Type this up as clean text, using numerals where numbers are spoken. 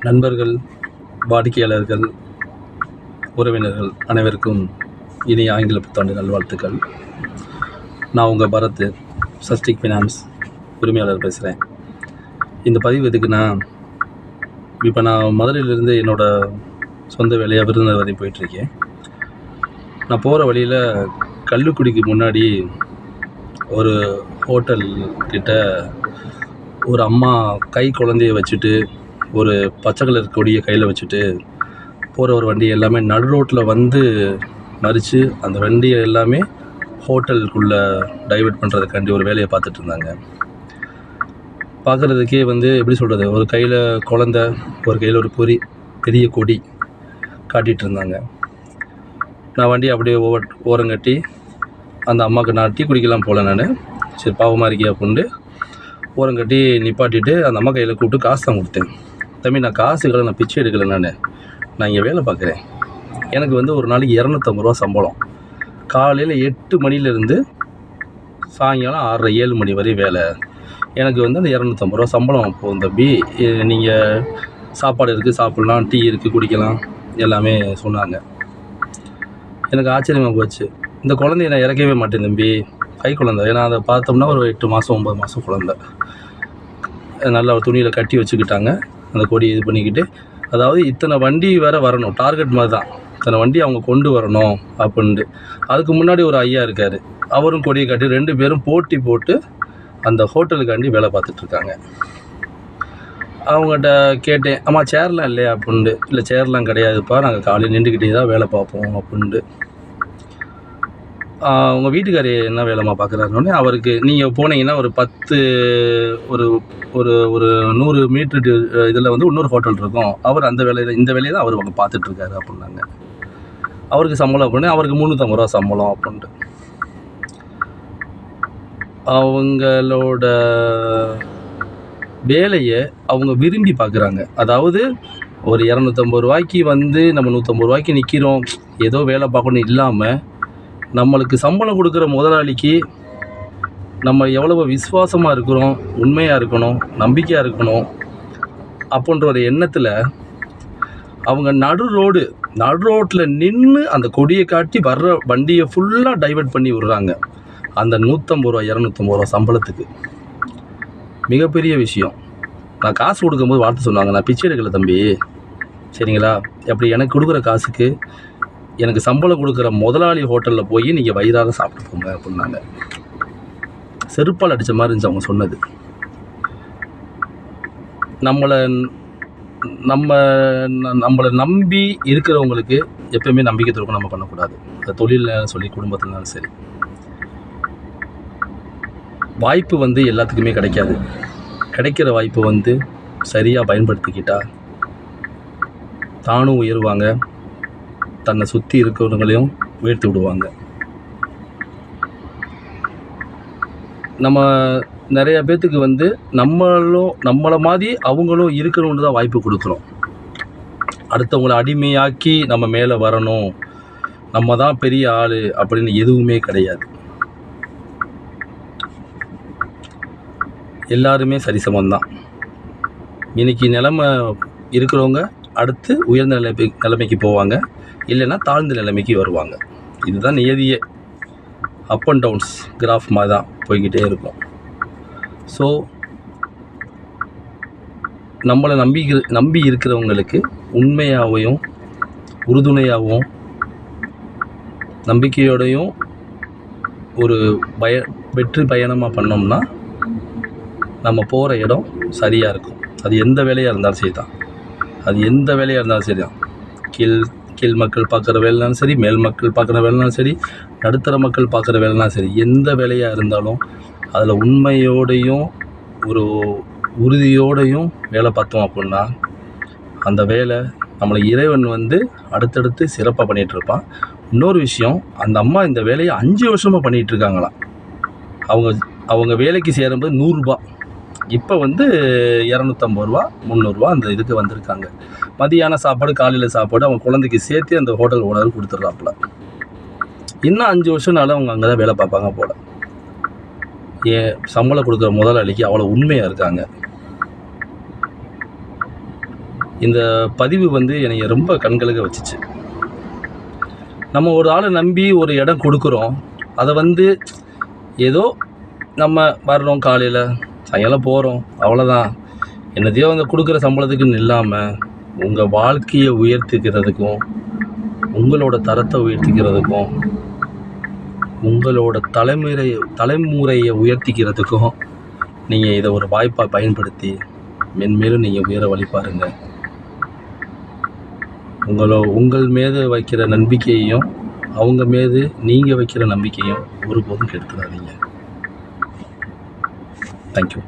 நண்பர்கள், வாடிக்கையாளர்கள், உறவினர்கள் அனைவருக்கும் இனிய ஆங்கில புத்தாண்டு நல்வாழ்த்துக்கள். நான் உங்கள் பரத், சஸ்டிக் ஃபினான்ஸ் உரிமையாளர் பேசுகிறேன். இந்த பதிவு எதுக்குன்னா, இப்போ நான் மதுரையிலேருந்து என்னோடய சொந்த வேலையாக விருதுநகர் வரை போயிட்டுருக்கேன். நான் போகிற வழியில் கல்லுக்குடிக்கு முன்னாடி ஒரு ஹோட்டல் கிட்ட ஒரு அம்மா குழந்தைய வச்சுட்டு ஒரு பச்சை கலர் கொடியை கையில் வச்சுட்டு போகிற ஒரு வண்டி எல்லாமே நடு ரோட்டில் வந்து மறித்து அந்த வண்டியை எல்லாமே ஹோட்டலுக்குள்ளே டைவெர்ட் பண்ணுறதுக்காண்டி ஒரு வேலையை பார்த்துட்டு இருந்தாங்க. பார்க்குறதுக்கே எப்படி சொல்கிறது, ஒரு கையில் குழந்த, ஒரு கையில் ஒரு பெரிய கொடி காட்டிகிட்டு இருந்தாங்க. நான் வண்டியை அப்படியே ஓரங்கட்டி அந்த அம்மாவுக்கு நான் டீ குடிக்கலாம் போகல, நான் சரி பாவமாக இருக்கே அப்படின்ட்டு ஓரங்கட்டி நிப்பாட்டிட்டு அந்த அம்மா கையில் கூப்பிட்டு காசு தான் கொடுத்தேன். தம்பி, நான் காசுகளை நான் பிச்சை எடுக்கலை, நான் இங்கே வேலை பார்க்குறேன். எனக்கு ஒரு நாளைக்கு 250 ரூபா சம்பளம். காலையில் 8 மணிலேருந்து சாயங்காலம் 6-7 மணி வரை வேலை. எனக்கு அந்த 250 ரூபா சம்பளம் போகும் தம்பி, நீங்கள் சாப்பாடு இருக்குது, சாப்பிட்லாம், டீ இருக்குது, குடிக்கலாம் எல்லாமே சொன்னாங்க. எனக்கு ஆச்சரியமாக போச்சு. இந்த குழந்தைய நான் இறக்கவே மாட்டேன் தம்பி, குழந்தை. ஏன்னா அதை பார்த்தோம்னா ஒரு 8 மாதம் 9 மாதம் குழந்தை. நல்லா ஒரு துணியில் கட்டி வச்சுக்கிட்டாங்க, அந்த கொடி இது பண்ணிக்கிட்டு. அதாவது இத்தனை வண்டி வேறு வரணும், டார்கெட் மாதிரி தான், இத்தனை வண்டி அவங்க கொண்டு வரணும் அப்படின்ட்டு. அதுக்கு முன்னாடி ஒரு ஐயா இருக்கார், அவரும் கொடியை கட்டி 2 பேரும் போட்டி போட்டு அந்த ஹோட்டலுக்காண்டி வேலை பார்த்துட்ருக்காங்க. அவங்ககிட்ட கேட்டேன், அம்மா சேர்லாம் இல்லையா அப்படின்ட்டு. இல்லை சேர்லாம் கிடையாதுப்பா, நாங்கள் காலையில் நின்றுக்கிட்டே தான் வேலை பார்ப்போம் அப்படின்ட்டு. உங்கள் வீட்டுக்காரி என்ன வேலைமா பார்க்குறாருன்னொடனே, அவருக்கு நீங்கள் போனீங்கன்னா ஒரு 10 ஒரு ஒரு ஒரு 100 மீட்டர் இதில் இன்னொரு ஹோட்டல் இருக்கும், அவர் அந்த வேலையில் இந்த வேலையை தான் அவர் அவங்க பார்த்துட்ருக்காரு அப்படின்னாங்க. அவருக்கு சம்பளம் அப்படின்னா அவருக்கு 350 ரூபா சம்பளம் அப்படின்ட்டு. அவங்களோட வேலையை அவங்க விரும்பி பார்க்குறாங்க. அதாவது ஒரு 250 ரூபாய்க்கு நம்ம 150 ரூபாய்க்கு நிற்கிறோம், ஏதோ வேலை பார்க்கணும் இல்லாமல், நம்மளுக்கு சம்பளம் கொடுக்குற முதலாளிக்கு நம்ம எவ்வளவு விசுவாசமாக இருக்கிறோம், உண்மையாக இருக்கணும், நம்பிக்கையாக இருக்கணும் அப்படின்ற ஒரு எண்ணத்தில் அவங்க நடு ரோட்டில் நின்று அந்த கொடியை காட்டி வர்ற வண்டியை ஃபுல்லாக டைவெர்ட் பண்ணி விடுறாங்க. அந்த 150 ரூபா 250 ரூபா சம்பளத்துக்கு மிகப்பெரிய விஷயம். நான் காசு கொடுக்கும்போது வார்த்தை சொன்னாங்க, நான் பிச்சை எடுக்கலை தம்பி, சரிங்களா, அப்படி எனக்கு கொடுக்குற காசுக்கு எனக்கு சம்பளம் கொடுக்குற முதலாளி ஹோட்டலில் போய் நீங்கள் வயிறார சாப்பிட்டு போங்க அப்படின்னாங்க. செருப்பால் அடித்த மாதிரி இருந்துச்சு அவங்க சொன்னது. நம்மளை நம்பி இருக்கிறவங்களுக்கு எப்பயுமே நம்பிக்கை துரோகம் நம்ம பண்ணக்கூடாது. அந்த தொழிலில் சொல்லி குடும்பத்தினாலும் சரி. வாய்ப்பு எல்லாத்துக்குமே கிடைக்காது. கிடைக்கிற வாய்ப்பு சரியாக பயன்படுத்திக்கிட்டால் தானும் உயர்வாங்க, தன்னை சுற்றி இருக்கிறவங்களையும் உயர்த்தி விடுவாங்க. நம்ம நிறைய பேர்த்துக்கு நம்மளை மாதிரி அவங்களும் இருக்கணும்னு தான் வாய்ப்பு கொடுக்குறோம். அடுத்தவங்களை அடிமையாக்கி நம்ம மேலே வரணும், நம்ம தான் பெரிய ஆள் அப்படின்னு எதுவுமே கிடையாது. எல்லாருமே சரிசமந்தான். இன்றைக்கி நிலைமை இருக்கிறவங்க அடுத்து உயர்ந்த நிலைமைக்கு போவாங்க, இல்லைன்னா தாழ்ந்த நிலைமைக்கு வருவாங்க. இதுதான் நியதியே. அப் அண்ட் டவுன்ஸ் கிராஃப் மாதிரி தான் போய்கிட்டே இருக்கும். ஸோ நம்மளை நம்பி இருக்கிறவங்களுக்கு உண்மையாகவும் உறுதுணையாகவும் நம்பிக்கையோடையும் ஒரு வெற்றி பயணமாக பண்ணோம்னா நம்ம போகிற இடம் சரியாக இருக்கும். அது எந்த வேலையாக இருந்தாலும் சரி தான், கீழ் மக்கள் பார்க்குற வேலைனாலும் சரி, மேல் மக்கள் பார்க்குற வேலைனாலும் சரி, நடுத்தர மக்கள் பார்க்குற வேலைனாலும் சரி, எந்த வேலையாக இருந்தாலும் அதில் உண்மையோடையும் ஒரு உறுதியோடையும் வேலை பார்த்தோம் அப்படின்னா அந்த வேலை நம்மளை இறைவன் அடுத்தடுத்து சிறப்பாக பண்ணிகிட்ருப்பான். இன்னொரு விஷயம், அந்த அம்மா இந்த வேலையை 5 வருஷமாக பண்ணிகிட்ருக்காங்களாம். அவங்க வேலைக்கு சேரும்போது 100 ரூபா, இப்போ 250 ரூபா 300 ரூபா அந்த இதுக்கு வந்திருக்காங்க. மதியான சாப்பாடு, காலையில் சாப்பாடு அவங்க குழந்தைக்கு சேர்த்து அந்த ஹோட்டல் ஓனர் கொடுத்துட்றாப்புல. இன்னும் 5 வருஷம்னால அவங்க அங்கே தான் வேலை பார்ப்பாங்க போல். சம்பளம் கொடுக்குற முதலாளிக்கு அவ்வளோ உண்மையாக இருக்காங்க. இந்த பதிவு வந்து என்னை ரொம்ப கண்கலங்க வச்சுச்சு. நம்ம ஒரு ஆளை நம்பி ஒரு இடம் கொடுக்குறோம். அதை வந்து ஏதோ நம்ம வர்றோம், காலையில் சாயங்காலம் போகிறோம், அவ்வளோதான். என்னதையோ வந்து கொடுக்குற சம்பளத்துக்குன்னு இல்லாமல் உங்கள் வாழ்க்கையை உயர்த்திக்கிறதுக்கும், உங்களோட தரத்தை உயர்த்திக்கிறதுக்கும், உங்களோட தலைமுறையை உயர்த்திக்கிறதுக்கும் நீங்கள் இதை ஒரு வாய்ப்பாக பயன்படுத்தி மென்மேலும் நீங்கள் உயர வழி பாருங்கள். உங்கள் மீது வைக்கிற நம்பிக்கையையும் அவங்க மீது நீங்கள் வைக்கிற நம்பிக்கையும் ஒருபோதும் கெடுத்துடாதீங்க. தேங்க்யூ.